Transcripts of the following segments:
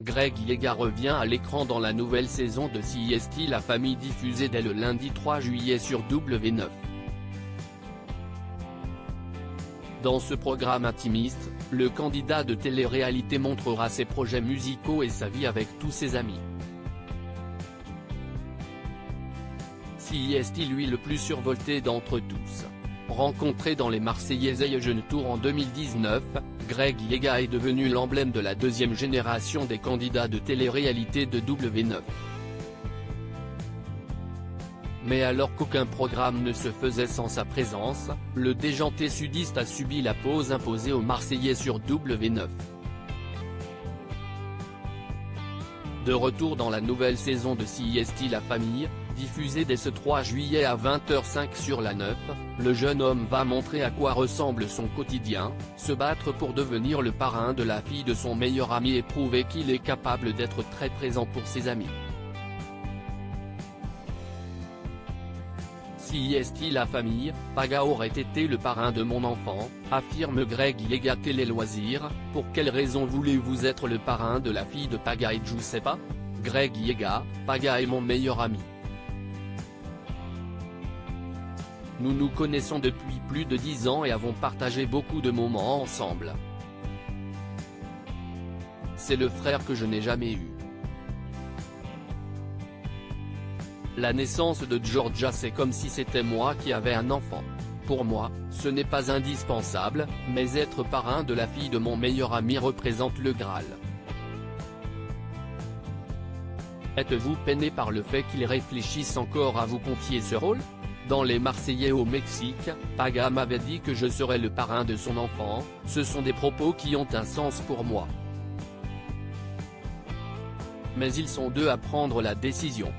Greg Yega revient à l'écran dans la nouvelle saison de CSI La Famille diffusée dès le lundi 3 juillet sur W9. Dans ce programme intimiste, le candidat de télé-réalité montrera ses projets musicaux et sa vie avec tous ses amis. CSI lui le plus survolté d'entre tous. Rencontré dans les Marseillais Jeune Tour en 2019, Greg Yega est devenu l'emblème de la deuxième génération des candidats de télé-réalité de W9. Mais alors qu'aucun programme ne se faisait sans sa présence, le déjanté sudiste a subi la pause imposée aux Marseillais sur W9. De retour dans la nouvelle saison de CSI La Famille, diffusée dès ce 3 juillet à 20h05 sur la 9, le jeune homme va montrer à quoi ressemble son quotidien, se battre pour devenir le parrain de la fille de son meilleur ami et prouver qu'il est capable d'être très présent pour ses amis. CSI La Famille, Paga aurait été le parrain de mon enfant, affirme Greg Yega Télé Loisirs. Pour quelle raison voulez-vous être le parrain de la fille de Paga et Giuseppa? Greg Yega, Paga est mon meilleur ami. Nous nous connaissons depuis plus de 10 ans et avons partagé beaucoup de moments ensemble. C'est le frère que je n'ai jamais eu. La naissance de Georgia, c'est comme si c'était moi qui avais un enfant. Pour moi, ce n'est pas indispensable, mais être parrain de la fille de mon meilleur ami représente le Graal. Êtes-vous peiné par le fait qu'ils réfléchissent encore à vous confier ce rôle? Dans Les Marseillais au Mexique, Paga m'avait dit que je serais le parrain de son enfant. Ce sont des propos qui ont un sens pour moi. Mais ils sont deux à prendre la décision.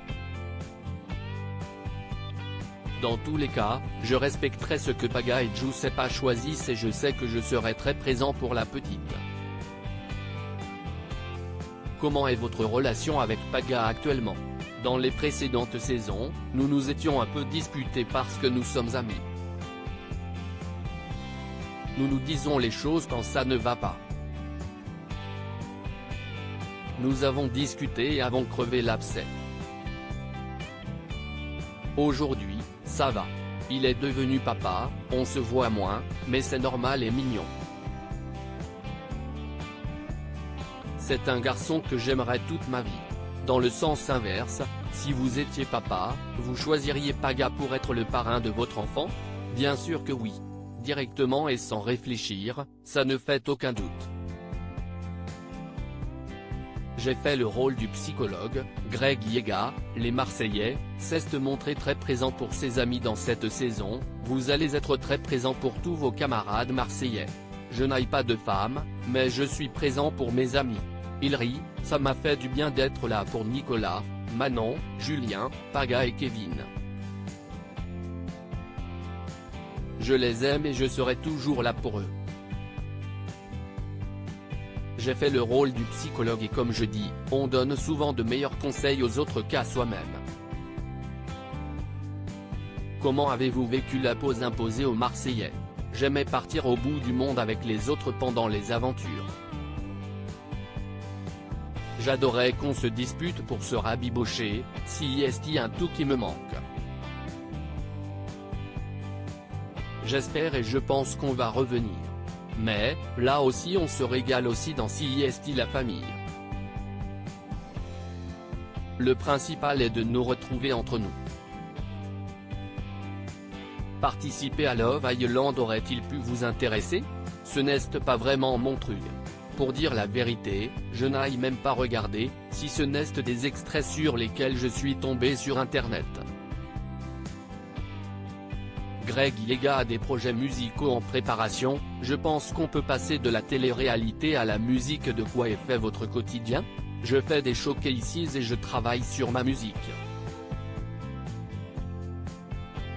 Dans tous les cas, je respecterai ce que Paga et Giuseppa choisissent et je sais que je serai très présent pour la petite. Comment est votre relation avec Paga actuellement? Dans les précédentes saisons, nous nous étions un peu disputés parce que nous sommes amis. Nous nous disons les choses quand ça ne va pas. Nous avons discuté et avons crevé l'abcès. Aujourd'hui, ça va. Il est devenu papa, on se voit moins, mais c'est normal et mignon. C'est un garçon que j'aimerais toute ma vie. Dans le sens inverse, si vous étiez papa, vous choisiriez Paga pour être le parrain de votre enfant? Bien sûr que oui. Directement et sans réfléchir, ça ne fait aucun doute. J'ai fait le rôle du psychologue. Greg Yega, Les Marseillais, sait se montrer très présent pour ses amis dans cette saison. Vous allez être très présent pour tous vos camarades marseillais. Je n'ai pas de femme, mais je suis présent pour mes amis. Il rit, ça m'a fait du bien d'être là pour Nicolas, Manon, Julien, Paga et Kevin. Je les aime et je serai toujours là pour eux. J'ai fait le rôle du psychologue et comme je dis, on donne souvent de meilleurs conseils aux autres qu'à soi-même. Comment avez-vous vécu la pause imposée aux Marseillais? J'aimais partir au bout du monde avec les autres pendant les aventures. J'adorais qu'on se dispute pour se rabibocher, si est-il un tout qui me manque. J'espère et je pense qu'on va revenir. Mais, là aussi on se régale aussi dans CSI La Famille. Le principal est de nous retrouver entre nous. Participer à Love Island aurait-il pu vous intéresser? Ce n'est pas vraiment mon truc. Pour dire la vérité, je n'aille même pas regarder, si ce n'est des extraits sur lesquels je suis tombé sur internet. Greg Yega a des projets musicaux en préparation. Je pense qu'on peut passer de la télé-réalité à la musique. De quoi est fait votre quotidien? Je fais des showcases et je travaille sur ma musique.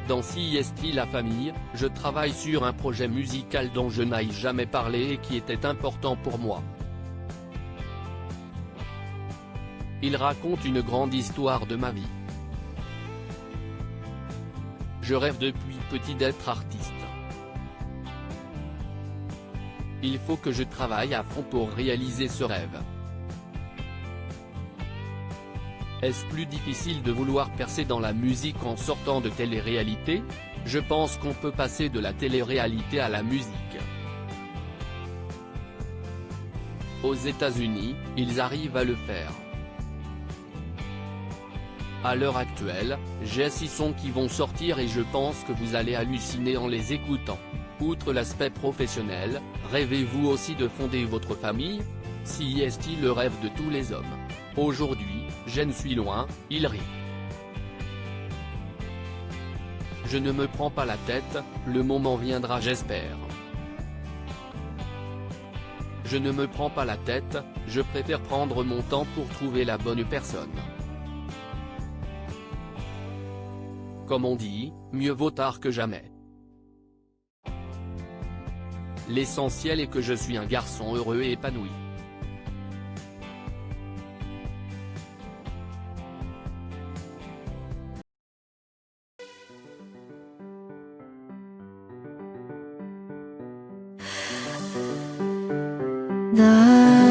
Dans CSI La Famille, je travaille sur un projet musical dont je n'ai jamais parlé et qui était important pour moi. Il raconte une grande histoire de ma vie. Je rêve depuis petit d'être artiste. Il faut que je travaille à fond pour réaliser ce rêve. Est-ce plus difficile de vouloir percer dans la musique en sortant de télé-réalité? Je pense qu'on peut passer de la télé-réalité à la musique. Aux États-Unis, ils arrivent à le faire. À l'heure actuelle, j'ai 6 sons qui vont sortir et je pense que vous allez halluciner en les écoutant. Outre l'aspect professionnel, rêvez-vous aussi de fonder votre famille? Si est-il le rêve de tous les hommes? Aujourd'hui, je ne suis loin, il rit. Je ne me prends pas la tête, le moment viendra j'espère. Je ne me prends pas la tête, je préfère prendre mon temps pour trouver la bonne personne. Comme on dit, mieux vaut tard que jamais. L'essentiel est que je suis un garçon heureux et épanoui. 나